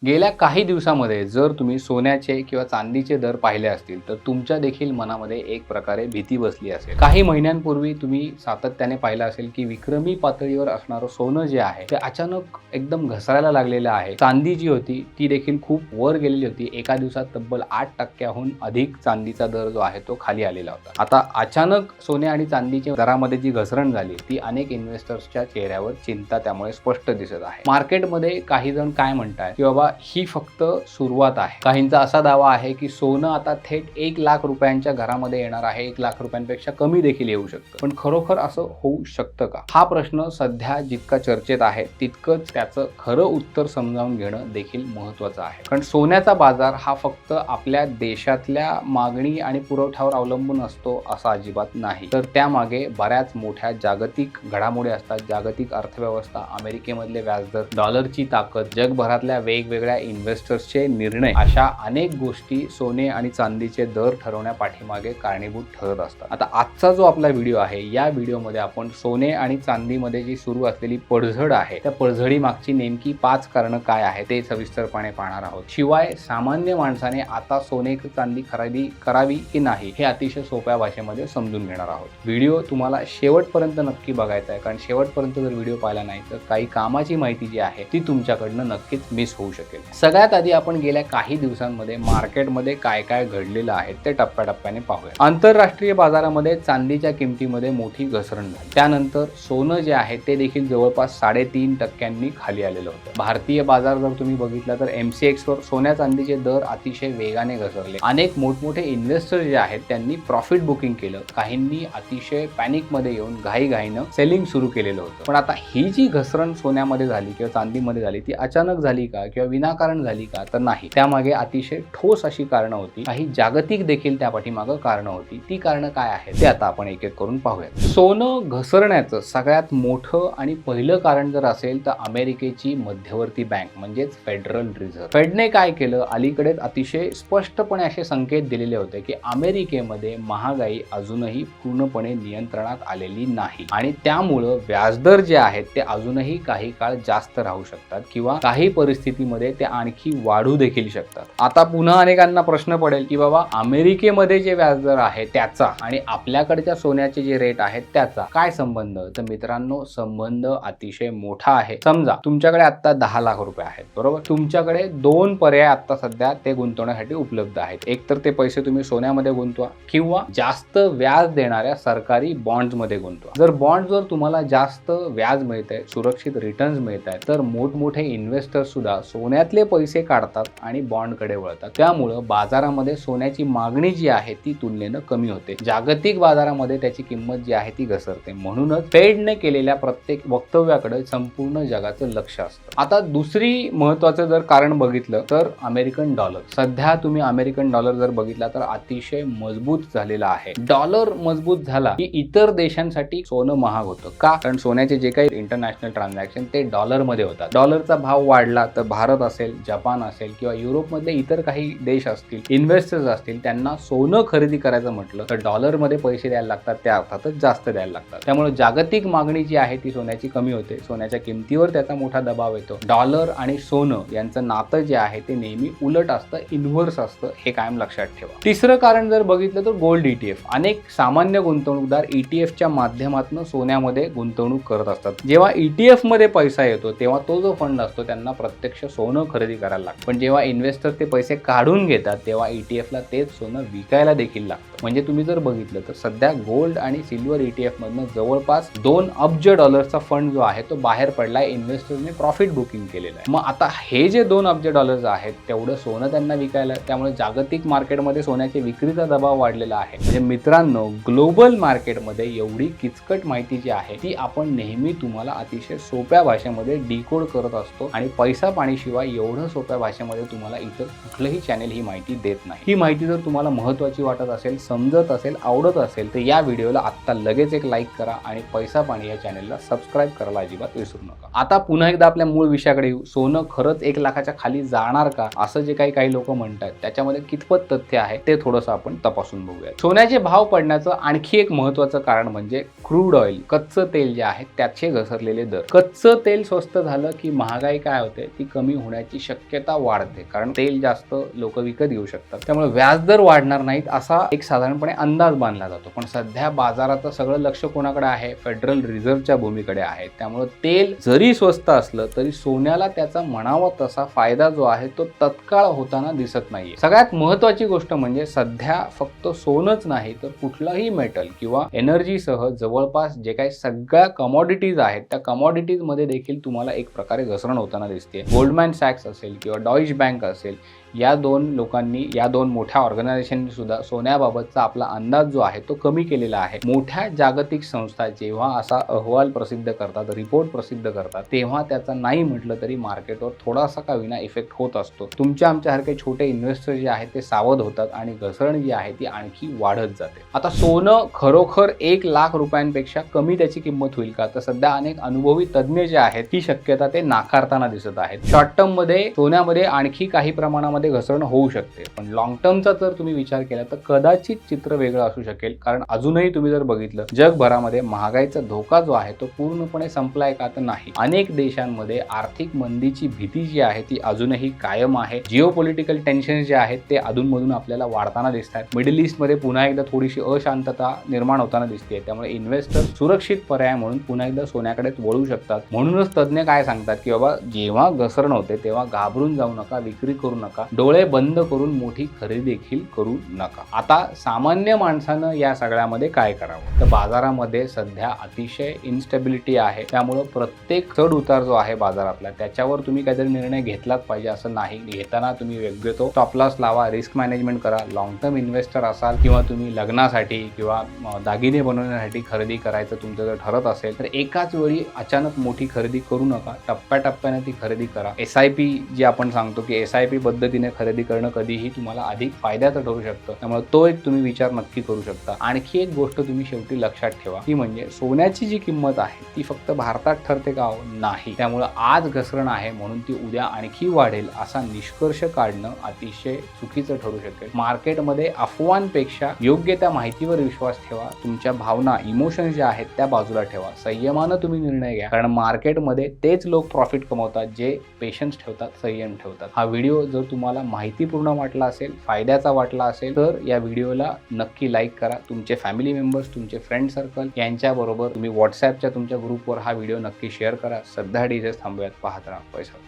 गेल्या काही दिवसामध्ये जर तुम्ही सोन्याचे किंवा चांदीचे दर पाहिले असतील तर तुमच्या देखील मनामध्ये एक प्रकारे भीती बसली असेल। काही महिन्यांपूर्वी तुम्ही सातत्याने पाहिलं असेल की विक्रमी पातळीवर असणारं सोनं जे आहे ते अचानक एकदम घसरायला लागलेलं आहे। चांदी जी होती ती देखील खूप वर गेलेली होती। एका दिवसात तब्बल 8% अधिक चांदीचा दर जो आहे तो खाली आलेला होता। आता अचानक सोने आणि चांदीच्या दरामध्ये जी घसरण झाली ती अनेक इन्व्हेस्टर्सच्या चेहऱ्यावर चिंता त्यामुळे स्पष्ट दिसत आहे। मार्केटमध्ये काही जण काय म्हणतात की बाबा ही फक्त सुरुवात आहे। काहींचा असा दावा आहे की सोनं आता थेट 1 लाख रुपयांच्या घरामध्ये येणार आहे। 1 लाख रुपयांपेक्षा कमी देखील येऊ शकतं। पण खरोखर असं होऊ शकतं का? हा प्रश्न सध्या जितका चर्चेत आहे तितकंच त्याचं खरं उत्तर समजावून घेणं देखील महत्त्वाचं आहे। कारण सोन्याचा बाजार हा फक्त आपल्या देशातल्या मागणी आणि पुरवठ्यावर अवलंबून असतो असं अजिबात नाही, तर त्यामागे बऱ्याच मोठ्या जागतिक घडामोडी असतात। जागतिक अर्थव्यवस्था, अमेरिकेमधले व्याजदर, डॉलरची ताकद, जगभरातल्या वेगवेगळ्या इन्व्हेस्टर्सचे निर्णय, अशा अनेक गोष्टी सोने आणि चांदीचे दर ठरवण्यापाठीमागे कारणीभूत ठरत असतात। आता आजचा जो आपला व्हिडिओ आहे या व्हिडिओमध्ये आपण सोने आणि चांदीमध्ये जी सुरू असलेली पडझड आहे त्या पडझडी मागची नेमकी 5 कारणं काय आहे ते सविस्तरपणे पाहणार आहोत। शिवाय सामान्य माणसाने आता सोने चांदी खरेदी करावी की नाही हे अतिशय सोप्या भाषेमध्ये समजून घेणार आहोत। व्हिडिओ तुम्हाला शेवटपर्यंत नक्की बघायचा आहे, कारण शेवटपर्यंत जर व्हिडिओ पाहिला नाही तर काही कामाची माहिती जी आहे ती तुमच्याकडनं नक्कीच मिस होऊ शकेल। सगळ्यात आधी आपण गेल्या काही दिवसांमध्ये मार्केटमध्ये काय काय घडलेलं आहे ते टप्प्याटप्प्याने पाहूया। आंतरराष्ट्रीय बाजारामध्ये चांदीच्या किमतीमध्ये मोठी घसरण झाली। त्यानंतर सोनं जे आहे ते देखील जवळपास 3.5% खाली आलेलं होतं। भारतीय बाजार जर तुम्ही बघितला तर MCX वर सोन्या चांदीचे दर अतिशय वेगाने घसरले। अनेक मोठमोठे इन्व्हेस्टर जे आहेत त्यांनी प्रॉफिट बुकिंग केलं। काहींनी अतिशय पॅनिकमध्ये येऊन घाईघाईनं सेलिंग सुरू केलेलं होतं। पण आता ही जी घसरण सोन्यामध्ये झाली किंवा चांदीमध्ये झाली ती अचानक झाली का किंवा विनाकारण झाली का? तर नाही, त्यामागे अतिशय ठोस अशी कारणं होती। काही जागतिक देखील त्या पाठीमागे कारणं होती। ती कारणं काय आहेत ते आता आपण एक एक करून पाहूया। सोनं घसरण्याचं सगळ्यात मोठं आणि पहिलं कारण जर असेल तर अमेरिकेची मध्यवर्ती बँक म्हणजेच फेडरल रिझर्व्ह। फेडने काय केलं, अलीकडेच अतिशय स्पष्टपणे असे संकेत दिलेले होते की अमेरिकेमध्ये महागाई अजूनही पूर्णपणे नियंत्रणात आलेली नाही आणि त्यामुळं व्याजदर जे आहेत ते अजूनही काही काळ जास्त राहू शकतात किंवा काही परिस्थितीमध्ये ते आणखी वाढू देखील शकतात। आता पुन्हा अनेकांना प्रश्न पडेल की बाबा अमेरिकेमध्ये जे व्याजदर आहे त्याचा आणि आपल्याकडच्या सोन्याचे जे रेट आहेत त्याचा काय संबंध? तर मित्रांनो, संबंध अतिशय मोठा आहे। समजा तुमच्याकडे आता 10 लाख रुपये आहेत, बरोबर? तुमच्याकडे 2 पर्याय आता सध्या ते गुंतवण्यासाठी उपलब्ध आहेत। एक तर ते पैसे तुम्ही सोन्यामध्ये गुंतवा किंवा जास्त व्याज देणाऱ्या सरकारी बॉन्ड्स मध्ये गुंतवा। जर बॉन्ड्सवर तुम्हाला जास्त व्याज मिळतंय, सुरक्षित रिटर्न्स मिळतात, तर मोठमोठे इन्व्हेस्टर्स सुद्धा सोन्यातले पैसे काढतात आणि बॉन्डकडे वळतात। त्यामुळं बाजारामध्ये सोन्याची मागणी जी आहे ती तुलनेनं कमी होते। जागतिक बाजारामध्ये त्याची किंमत जी आहे ती घसरते। म्हणूनच फेडने केलेल्या प्रत्येक वक्तव्याकडे संपूर्ण जगाचं लक्ष असतं। आता दुसरी महत्त्वाचं जर कारण बघितलं तर अमेरिकन डॉलर। सध्या तुम्ही अमेरिकन डॉलर जर बघितला तर अतिशय मजबूत झालेला आहे। डॉलर मजबूत झाला की इतर देशांसाठी सोनं महाग होतं। का? कारण सोन्याचे जे काही इंटरनॅशनल ट्रान्झॅक्शन ते डॉलरमध्ये होतात। डॉलरचा भाव वाढला तर भारत असेल, जपान असेल किंवा युरोपमधले इतर काही देश असतील, इन्व्हेस्टर्स असतील, त्यांना सोनं खरेदी करायचं म्हटलं तर डॉलरमध्ये पैसे द्यायला लागतात, त्या अर्थातच जास्त द्यायला लागतात। त्यामुळे जागतिक मागणी जी आहे ती सोन्याची कमी होते। सोन्याच्या किमतीवर त्याचा मोठा दबाव येतो। डॉलर आणि सोनं यांचं नातं जे आहे ते नेहमी उलट असतं, इन्व्हर्स असतं, हे कायम लक्षात ठेवा। तिसरं कारण जर बघितलं तर गोल्ड ETF। अनेक सामान्य गुंतवणूकदार ETFच्या माध्यमातून सोन्यामध्ये गुंतवणूक करत असतात। जेव्हा ETF मध्ये पैसा येतो तेव्हा तो जो फंड असतो त्यांना प्रत्यक्ष सोनं खरेदी करायला लागतं। पण जेव्हा इन्व्हेस्टर ते पैसे काढून घेतात तेव्हा ETFला तेच सोनं विकायला देखील लागतं। म्हणजे तुम्ही जर बघितलं तर सध्या गोल्ड आणि सिल्वर ETF मधनं जवळपास 2 अब्ज डॉलर्सचा फंड जो आहे तो बाहेर पडलाय। इन्व्हेस्टरने प्रॉफिट बुकिंग केलेलं आहे। मग आता हे जे 2 अब्ज डॉलर्स आहेत तेवढं सोनं त्यांना विकायला, त्यामुळे जागतिक मार्केटमध्ये सोन्याच्या विक्रीचा दबाव वाढलेला आहे। म्हणजे मित्रांनो, ग्लोबल मार्केटमध्ये एवढी किचकट माहिती जी आहे ती आपण नेहमी तुम्हाला अतिशय सोप्या भाषेमध्ये डिकोड करत असतो आणि पैसा पाणी शिवाय एवढं सोप्या भाषेमध्ये तुम्हाला इतर कुठलंही चॅनल ही माहिती देत नाही। ही माहिती जर तुम्हाला महत्त्वाची वाटत असेल, समजत असेल, आवडत असेल तर या व्हिडिओला आत्ता लगेच एक लाईक करा आणि पैसा पाणी या चॅनलला सबस्क्राईब करायला अजिबात विसरू नका. आता पुन्हा एकदा आपल्या मूळ विषयाकडे येऊ. सोनं खरंच 1 लाखाच्या खाली जाणार का असं जे काही लोक म्हणतात त्याच्यामध्ये कितपत तथ्य आहे ते थोडंसं आपण तपासून बघूया. सोन्याचे भाव पडण्याचं आणखी एक महत्त्वाचं कारण म्हणजे क्रूड ऑइल, कच्चं तेल जे आहे त्याचे घसरलेले दर. कच्चं तेल स्वस्त झालं की महागाई काय होते ती कमी होण्याची शक्यता वाढते, कारण तेल जास्त लोक विकत घेऊ शकतात. त्यामुळे व्याजदर वाढणार नाहीत असा एक साधारणपणे अंदाज बांधला जातो. पण सध्या बाजारात सगळं लक्ष कोणाकडे आहे? फेडरल रिझर्व्हच्या भूमीकडे आहे. त्यामुळे तेल जरी स्वस्त असलं तरी सोन्याला त्याचा म्हणावा तसा फायदा जो आहे तो तत्काळ होताना दिसत नाहीये. सगळ्यात महत्त्वाची गोष्ट म्हणजे सध्या फक्त सोनच नाही तर कुठलाही मेटल किंवा एनर्जीसह जवळपास जे काही सगळ्या कमॉडिटीज आहेत त्या कमॉडिटीज मध्ये देखील तुम्हाला एक प्रकारे घसरण होताना दिसते. गोल्डमॅन सॅक्स असेल किंवा डॉइश बँक असेल, या दोन मोठ्या ऑर्गनायझेशननी सुद्धा सोन्याबाबतचा आपला अंदाज जो आहे तो कमी केलेला आहे. मोठ्या जागतिक संस्था जेव्हा असा अहवाल प्रसिद्ध करतात, रिपोर्ट प्रसिद्ध करतात, तेव्हा त्याचा नाही म्हटलं तरी मार्केटवर थोडासा का विना इफेक्ट होत असतो. आमच्यासारखे छोटे इन्व्हेस्टर जे आहेत ते सावध होतात आणि घसरण जी आहे ती आणखी वाढत जाते. आता सोनं खरोखर 1 लाख रुपयांपेक्षा कमी त्याची किंमत होईल का? तर सध्या अनेक अनुभवी तज्ज्ञ जे आहेत ही शक्यता ते नाकारताना दिसत आहेत. शॉर्ट टर्म मध्ये सोन्यामध्ये आणखी काही प्रमाणामध्ये घसरण होऊ शकते, पण लॉंग टर्मचा जर तुम्ही विचार केला तर कदाचित चित्र वेगळं असू शकेल. कारण अजूनही तुम्ही जर बघितलं जगभरामध्ये महागाईचा धोका जो आहे तो पूर्णपणे संपलाय का? तर नाही. अनेक देशांमध्ये आर्थिक मंदीची भीती जी आहे ती अजूनही कायम आहे. जिओपॉलिटिकल टेन्शन जे आहेत ते अधूनमधून आपल्याला वाढताना दिसत आहेत. मिडल ईस्ट मध्ये पुन्हा एकदा थोडीशी अशांतता निर्माण होताना दिसते. त्यामुळे इन्व्हेस्टर सुरक्षित पर्याय म्हणून पुन्हा एकदा सोन्याकडे वळू शकतात. म्हणूनच तज्ज्ञ काय सांगतात की बाबा जेव्हा घसरण होते तेव्हा घाबरून जाऊ नका, विक्री करू नका, डोळे बंद करून मोठी खरेदी देखील करू नका. आता सामान्य माणसानं या सगळ्यामध्ये काय करावं? तर बाजारामध्ये सध्या अतिशय इन्स्टेबिलिटी आहे. त्यामुळे प्रत्येक चढ उतार जो आहे बाजारातला त्याच्यावर तुम्ही काहीतरी निर्णय घेतलाच पाहिजे असं नाही. घेताना तुम्ही योग्य तो स्टॉप लॉस लावा, रिस्क मॅनेजमेंट करा. लॉंग टर्म इन्व्हेस्टर असाल किंवा तुम्ही लग्नासाठी किंवा दागिने बनवण्यासाठी खरेदी करायचं तुमचं जर ठरत असेल तर एकाच वेळी अचानक मोठी खरेदी करू नका. टप्प्याटप्प्याने ती खरेदी करा. SIP जी आपण सांगतो की SIP पद्धतीने खरेदी करणं कधीही तुम्हाला अधिक फायद्याचं ठरू शकतं. त्यामुळे तो एक तुम्ही विचार नक्की करू शकता. आणखी एक गोष्ट तुम्ही शेवटी लक्षात ठेवा ती म्हणजे सोन्याची जी किंमत आहे ती फक्त भारतात ठरते का? नाही. त्यामुळे आज घसरण आहे म्हणून ती उद्या आणखी वाढेल असा निष्कर्ष काढणं अतिशय चुकीचं ठरू शकेल. मार्केटमध्ये अफवांपेक्षा योग्य त्या माहितीवर विश्वास ठेवा. तुमच्या भावना, इमोशन्स ज्या आहेत त्या बाजूला ठेवा. संयमानं तुम्ही निर्णय घ्या, कारण मार्केटमध्ये तेच लोक प्रॉफिट कमवतात जे पेशन्स ठेवतात, संयम ठेवतात. हा व्हिडिओ जर तुम्हाला माहितीपूर्ण वाटला असेल, फायद्याचा वाटला असेल तर या व्हिडिओला नक्की लाईक करा. तुमचे फॅमिली मेंबर्स, तुमचे फ्रेंड सर्कल यांच्याबरोबर तुम्ही व्हॉट्सॲपच्या तुमच्या ग्रुपवर हा व्हिडिओ नक्की शेअर करा. सध्या डीजेस थांबूयात. पाहत राहा पैसा.